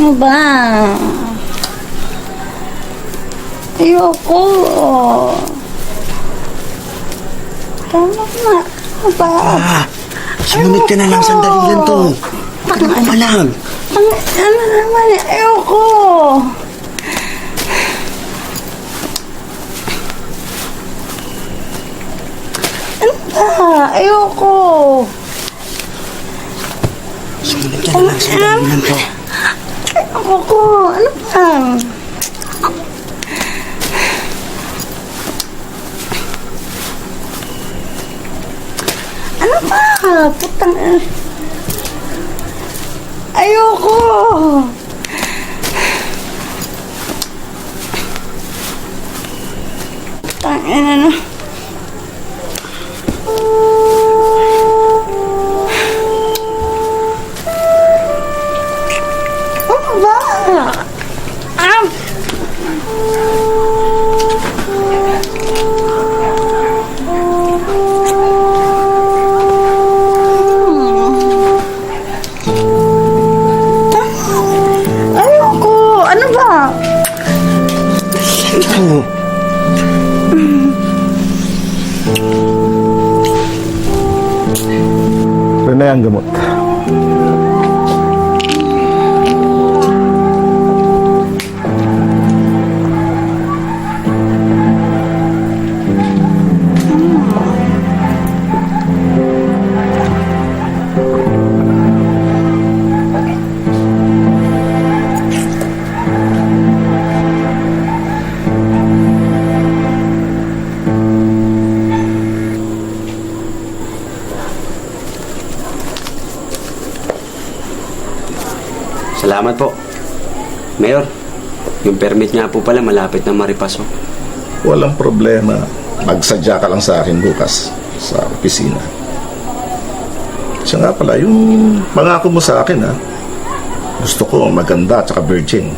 Ano ba? Ayoko. Tama na. Ano ba? Sumunod ka na lang, sandali lang to. Ano pa lang? Ano naman? Ayoko. Ano ba? Ayoko. Sumunod ka na lang, sandali lang to. Ayoko. Ano ba? Ano ba? Putang... Ayoko! Putang ina na. Ano ba? Ayoko! Ano ba? Ito. Rene ang gamot. Salamat po. Mayor, yung permit nga po pala malapit na maripaso. Walang problema. Magsadya ka lang sa akin bukas sa opisina. Siya nga pala, yung pangako mo sa akin, ha? Gusto ko maganda at saka virgin.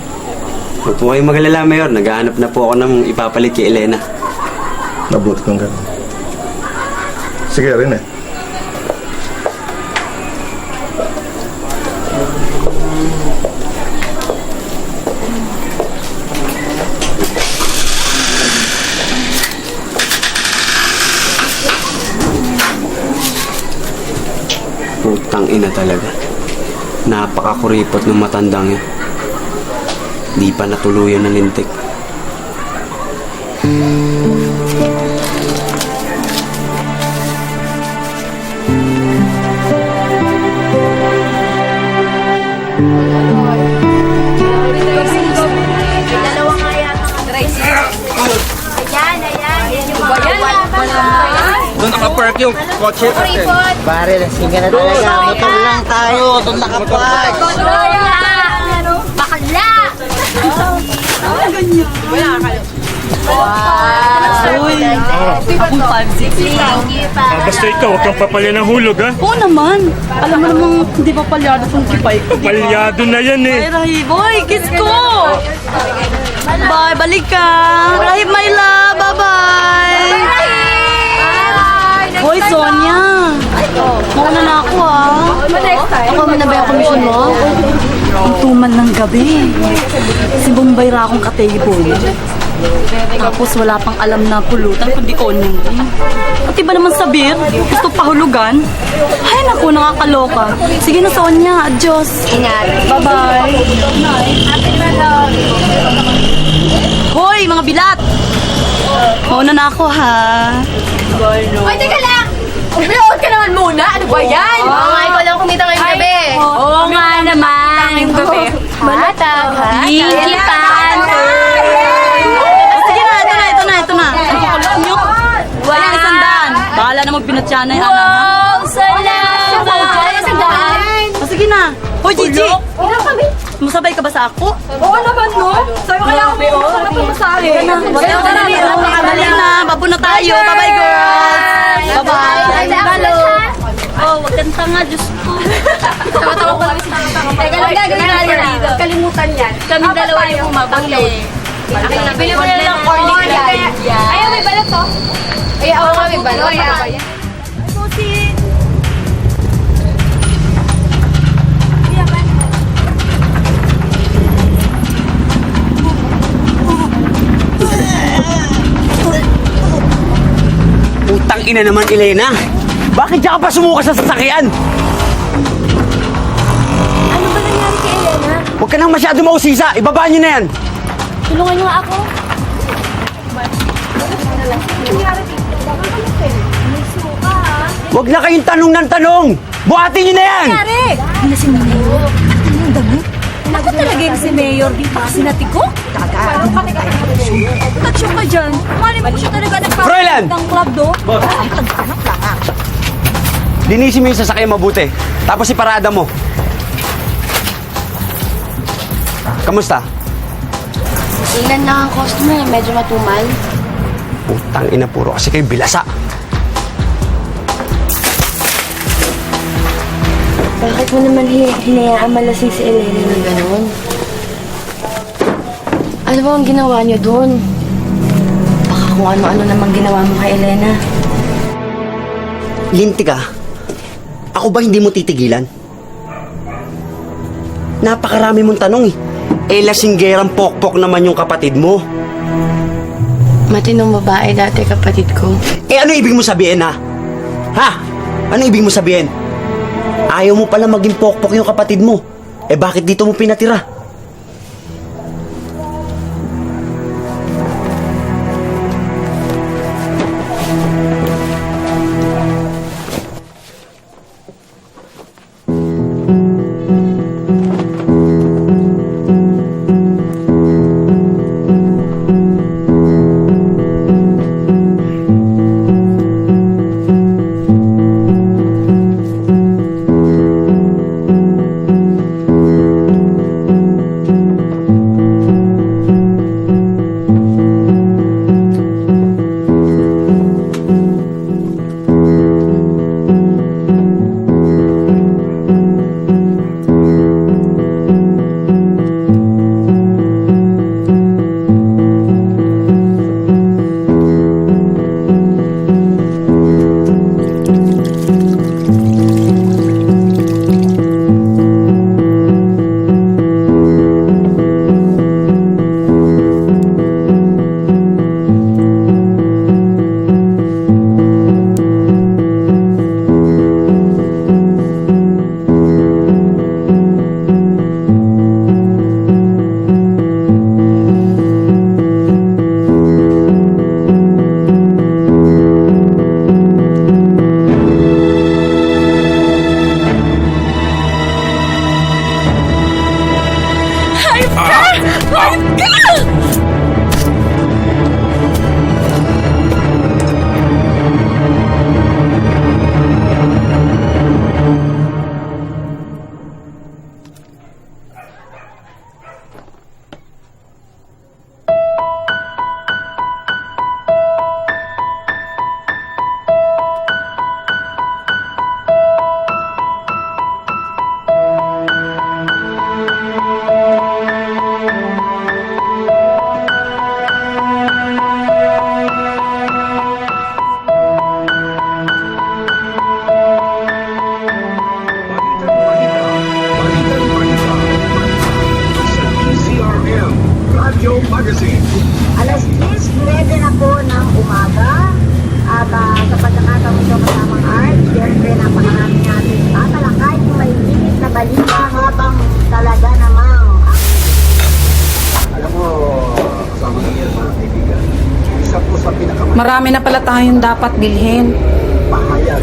Huwag po kayong magalala, Mayor. Naghahanap na po ako ng ipapalit kay Elena. Nabuti kong gano'n. Sige rin eh. Putang ina talaga. Napakakuripot ng matandang yun. Di pa natuluyan ng lintik. Dalawa nga yata. Ayan. Yan yung mga Doon naka-park yung kotse natin. Pare, lasing ka na talaga. Motor lang tayo. Doon nakapark. Bakla! Uy. Akong 5'6". Thank you pa. Basta ikaw, huwag kang papalya ng hulog, ha? Oo naman. Alam mo namang hindi pa palyado itong kipay ko. Palyado na yan, eh. Ay, Rahib. Boy, kiss ko! Bye, balik ka! Rahib, my love! Bye-bye! Hoy, Sonia! Mauna na ako, Ako mo na ba yung komisyon mo? Ang tuman ng gabi. Si Bombay ra akong ka-table. Tapos wala pang alam na pulutan, kundi onion ring. At iba naman sa beer, gusto pahulugan. Ay naku, nakakaloka. Sige na, Sonia, adios. Ingat. Bye-bye. Hoy, mga bilat! Mauna na ako, ha? Hoy, teka lang! Upload ka naman muna! Ano ba yan? Oo nga, ikaw lang kumita ngayong gabi. Oo nga naman. Ngayong gabi. Balatag, ha? Ilipan. Sige na, ito na. Ang kukulit nyo. Wala na sandaan. Bahala na magbinatyanay, anak, ha? Wow! Salamat! Sige na. Hoy, Gigi! Masabay ka ba sa ako? Oo naman, no? Sabi ko kaya ako sa pagpasali. Napakadali na. Babo na tayo. Bye-bye, girls. Bye-bye. Oh, wag kang tanga, Diyos ko. Tawa-tawa ko lang si Teka lang, gagawin natin dito. Kalimutan yan. Kami dalawa yung umabangload. Bili mo na lang corn yan. Ayaw, may balot to. Ay, ako nga may balot. Putang ina naman, Elena. Bakit diyan ka pa sumuka sa sasakyan? Ano ba nangyari kay Elena? Huwag ka nang masyado mausisa. Ibaba niyo na yan. Tulungan niyo nga ako. Huwag na kayong tanong ng tanong. Buhatin niyo na yan. Pare! Hindi si Mayor. Anong damit? Ako talaga yung si Mayor dito kasi natigo? Tagsyon ka dyan. Mali mo siya talaga Froilan! ng club do? Linisin mo yung sasakyan mabuti. Tapos iparada mo. Kamusta? Ilan lang ang customer, medyo matumal. Putang ina, puro kasi kayo bilasa. Bakit mo naman hinayaan malasing si Elena ng gano'n? Ano ba ang ginawa niyo doon? Baka kung ano-ano namang ginawa mo kay Elena. Linti ka. Ako ba hindi mo titigilan? Napakarami mong tanong eh. Lasinggerang pokpok naman yung kapatid mo. Matinong babae dati kapatid ko. Ano ibig mo sabihin ha? Ha? Ano ibig mo sabihin? Ayaw mo pala maging pokpok yung kapatid mo. Bakit dito mo pinatira? Alas 10:09 na po ng umaga. At sa pagkakataon ito kasamang Art, siyempre napakarami natin tatalakay kung may limit na balita habang talaga namang Alam mo, kasama niya mga kaibigan, isa po sa pinakamahalagang Marami na pala tayong dapat bilhin. pahayag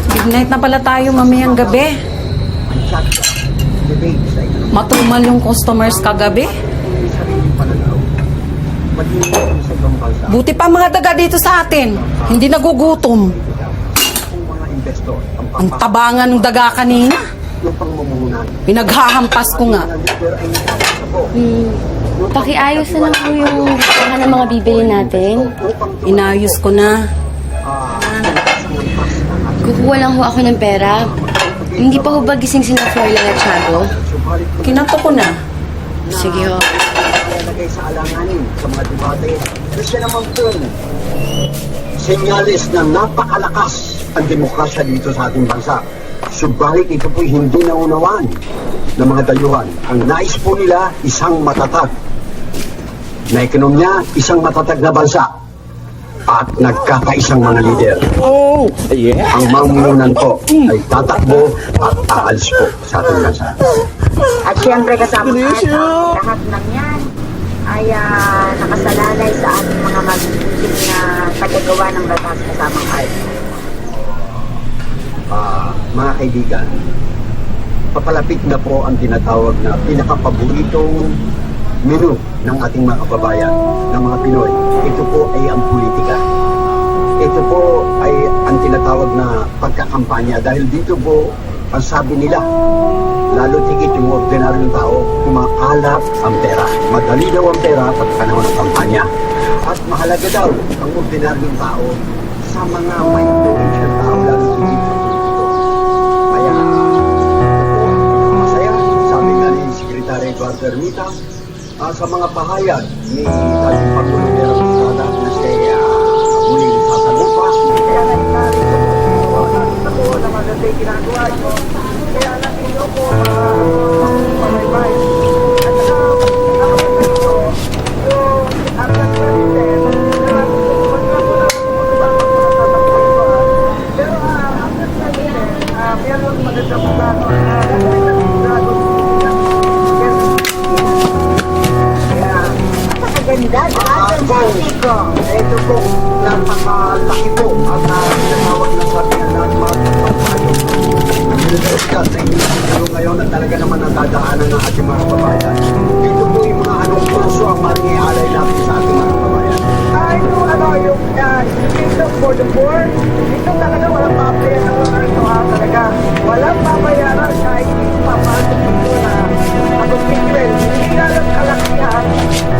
Big night na pala tayo mamayang gabi. ang chat debate sa ito. Matumal yung customers kagabi. May sariling pananaw. Mag-iingat sa ibang bansa Buti pa mga daga dito sa atin. Hindi nagugutom. kung mga investor ang Ang tabangan ng daga kanina. ng pangmumuhunan. Pinaghahampas ko nga. Ang investor ay nagkakasabo Pakiayos na lang po yung listahan ng mga bibili natin. Inayos ko na. Kukuha lang ho ako ng pera. Hindi pa ho ba gising si Froilan at Tiago? Kinato ko na. Sige ho. Nalagay sa alanganin sa mga debate. Kasi naman po, senyales na napakalakas ang demokrasya dito sa ating bansa. Subalit ito po'y hindi naunawaan ng mga dayuhan. Ang nais po nila, isang matatag na ekonomiya, isang matatag na bansa. at nagkakaisang mga lider. Oh, yeah. Ang mamununan po ay tatakbo at aalis po sa ating bansa. At syempre kasama tayo, lahat ng yan ay nakasalalay sa ating mga magiging tagagawa ng batas kasamang art. Mga kaibigan, papalapit na po ang tinatawag na pinakapaboritong menu ng ating mga kababayan, ng mga Pinoy. Ito po ay ang politika. Ito po ay ang tinatawag na pagkakampanya dahil dito po ang sabi nila, lalo tigit yung ordinaryong tao, kumakalap ang pera. Madali daw ang pera pag panahon ng kampanya. At mahalaga daw ang ordinaryong tao sa mga may influential tao, lalo tigit sa politiko. Kaya, masaya, sabi nga ni Secretary Eduardo Ermita, sa mga pahayag ni dating Pangulong Erwin Estrada na siya muling sasagupa. Kaya narito po, nakita po na magandang ginagawa nyo. Kaya nakita po pamaybay. At nakapaganda nyo yung Arcan President na pero Arcan President, meron magandang plano na Ganda na ang politiko. Ito po, napakalaki po ang tinatawag ng sabihan ng mga pagpapayo. Universidad sa Pero ngayon na talaga naman nadadaanan ng ating mga kababayan. Ito po yung mga anong kurso ang mangyayalay natin sa ating mga kababayan. Yung education for the poor, ito talaga walang papayaran talaga. Walang papayaran kahit hindi papasok dito na pagpipil. Hindi lang kalakihan.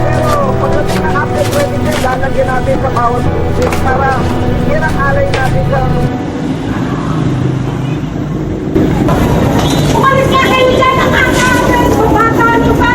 Pero pagdating na after 20 years, lalagyan natin sa bawat tusin para yan ang alay natin sa... Umalis ka kayo dyan! Nakakawin! Bumata nyo ba?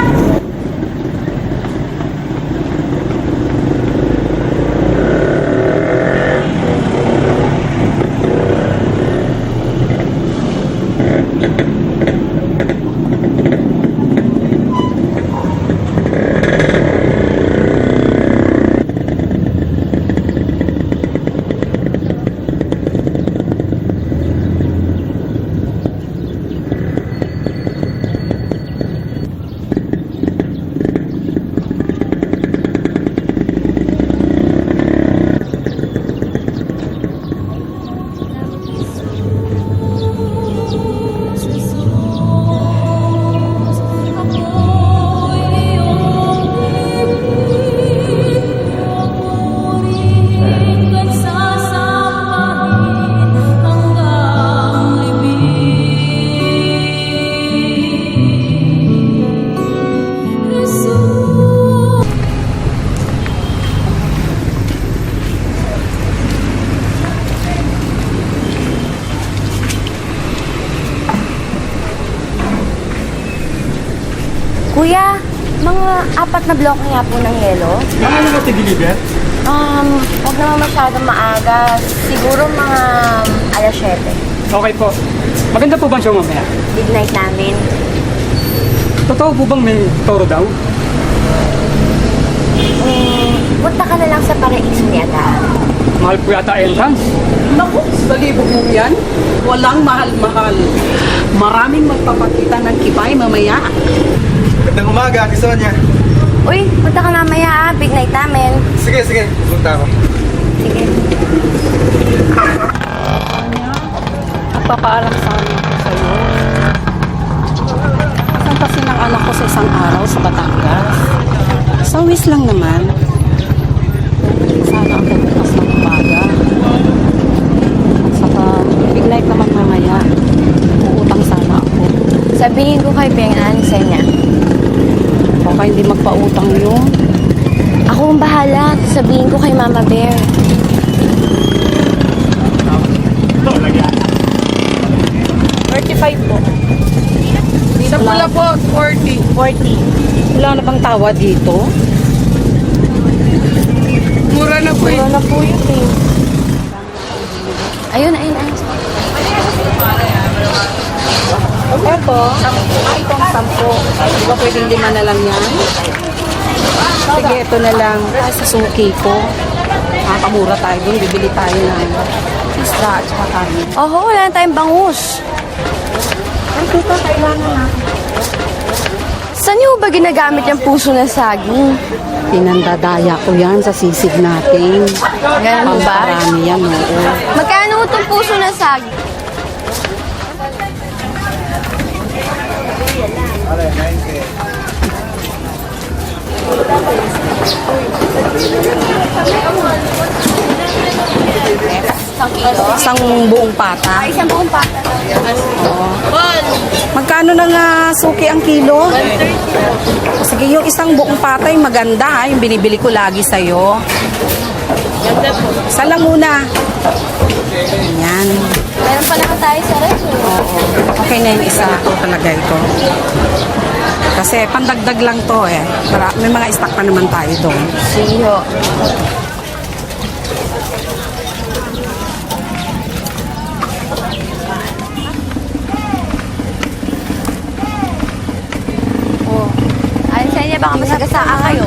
Kuya, mga 4 na bloke nga po ng yelo. Ano mo tigiliber? Huwag naman masyadong maaga. Siguro mga alas 7. Okay po. Maganda po bang show mamaya? Midnight namin. Totoo po bang may toro daw? Punta ka na lang sa Paraiso ni Ada. Mahal po yata entrance. Naku, balibog mo yan. Walang mahal-mahal. Maraming magpapakita ng kibay mamaya. Magandang umaga, Ate Sonia. Uy, punta ka mamaya Big night namin. Sige, sige. Punta ako. Sige. Nagpapaalam sana ako sa'yo. Saan kasi ng anak ko sa isang araw sa Batangas? Sa Wis lang naman. Sana ako bukas ng umaga. At saka, big night naman mamaya. Uutang sana ako. Sabihin ko kay Beng sa niya. Baka hindi magpautang yun. Ako ang bahala. Sabihin ko kay Mama Bear. $35 po. Sa pula po, 40. Wala na bang tawa dito? Mura na po Wala na po yun eh. Ayun. Eto, itong 10. Di ba pwedeng 5 na lang yan? Sige, ito na lang. Sa suki ko. Napakamura tayo doon. Bibili tayo ng isda at saka karne. Oho, wala na tayong bangus. Ay, tita, kailangan na. Saan niyo ba ginagamit yung puso ng saging? Pinandadaya ko yan sa sisig natin. Ganun ba? Pamparami yan, oo. Magkano itong puso ng saging? Isang buong pata. Isang buong pata. Magkano na nga suki ang kilo? Sige, yung isang buong patay maganda ha, yung binibili ko lagi sa'yo. Isa lang muna. Yan. Meron pa naman tayo sa ref. Oo. Okay na yung isa. Ito talaga ito. Kasi pandagdag lang to eh. Para, may mga stock pa naman tayo doon. Sige ho. Oh. Ayun sa inyo, baka masagasaan kayo.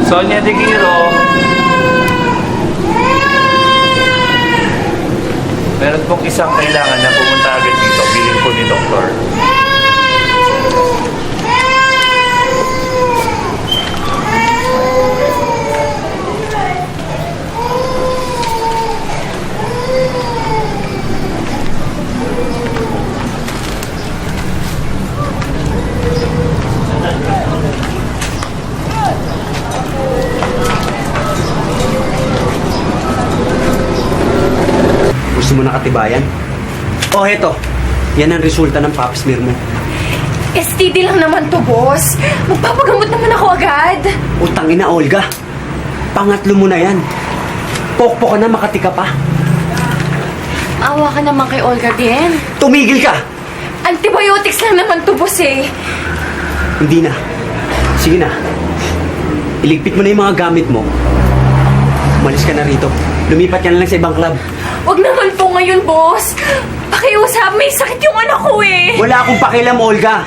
Sonia de Guiro. Meron pong isang kailangan na pumunta agad dito. Bilin po ni Doktor. Gusto mo na katibayan? Oh, heto. Yan ang resulta ng pap smear mo. STD lang naman to, boss. Magpapagamot naman ako agad. Utang ina, Olga. Pangatlo mo na yan. Pokpok ka na, makati ka pa. Awa ka naman kay Olga din. Tumigil ka! Antibiotics lang naman to, boss eh. Hindi na. Sige na. Iligpit mo na yung mga gamit mo. Umalis ka na rito. Lumipat ka na lang sa ibang club. Wag naman po ngayon, boss. Pakiusap, may sakit yung anak ko eh. Wala akong pakialam, Olga.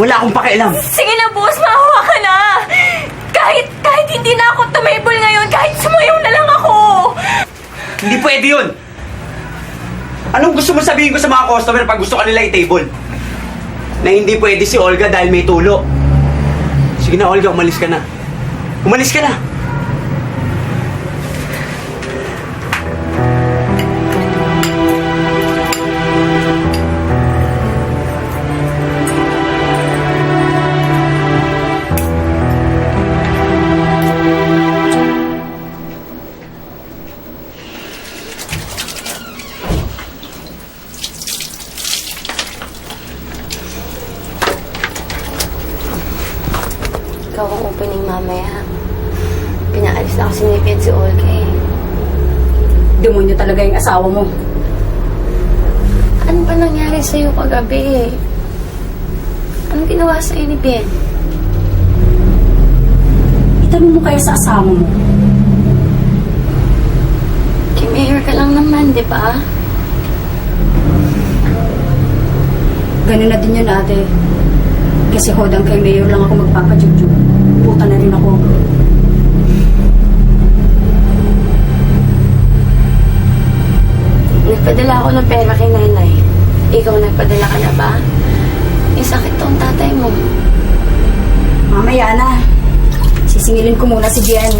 Wala akong pakialam. Sige na, boss, maawa ka na. Kahit hindi na ako tumable ngayon, kahit sumayaw na lang ako. Hindi pwede yun. Anong gusto mo sabihin ko sa mga customer pag gusto ka nila i-table? Na hindi pwede si Olga dahil may tulo. Sige na, Olga, umalis ka na. Umalis ka na. Ikaw ang opening mamaya. Pinaalis na kasi ni si Olga eh. Demonyo talaga yung asawa mo. Ano ba nangyari sa'yo kagabi? Anong ginawa sa'yo ni Ben? Itanong mo kaya sa asawa mo. Kay Mayor ka lang naman, di ba? Ganun na din yun, ate. Kasi hodang kay Mayor lang ako magpapajugjug. Puta na rin ako. Nagpadala ako ng pera kay nanay. Ikaw nagpadala ka na ba? Yung sakit tong tatay mo. Mamaya na. Sisingilin ko muna si Jen.